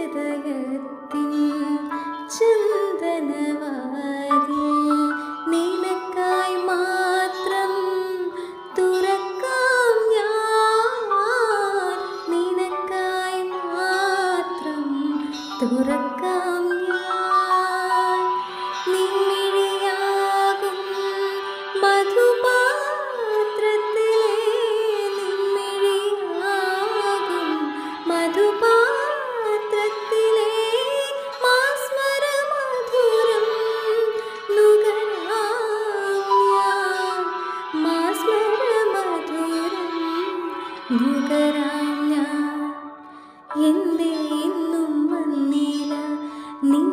ഹൃദയത്തിൻ ചന്ദനവാതിൽ നിനക്കായി മാത്രം തുറക്കാം ഞാൻ, നിനക്കായി മാത്രം തുറക്കാം ഞാൻ. നിൻമിഴിയാകും മധുപാത്രത്തിലെ, നിൻമിഴിയാകും മധുപാത്രത്തിലെ മാസ്മരമധുരം നുകരാം ഞാൻ, മാസ്മരമധുരം നുകരാം ഞാൻ. എന്തേ ഇന്നും വന്നില്ല നിൻ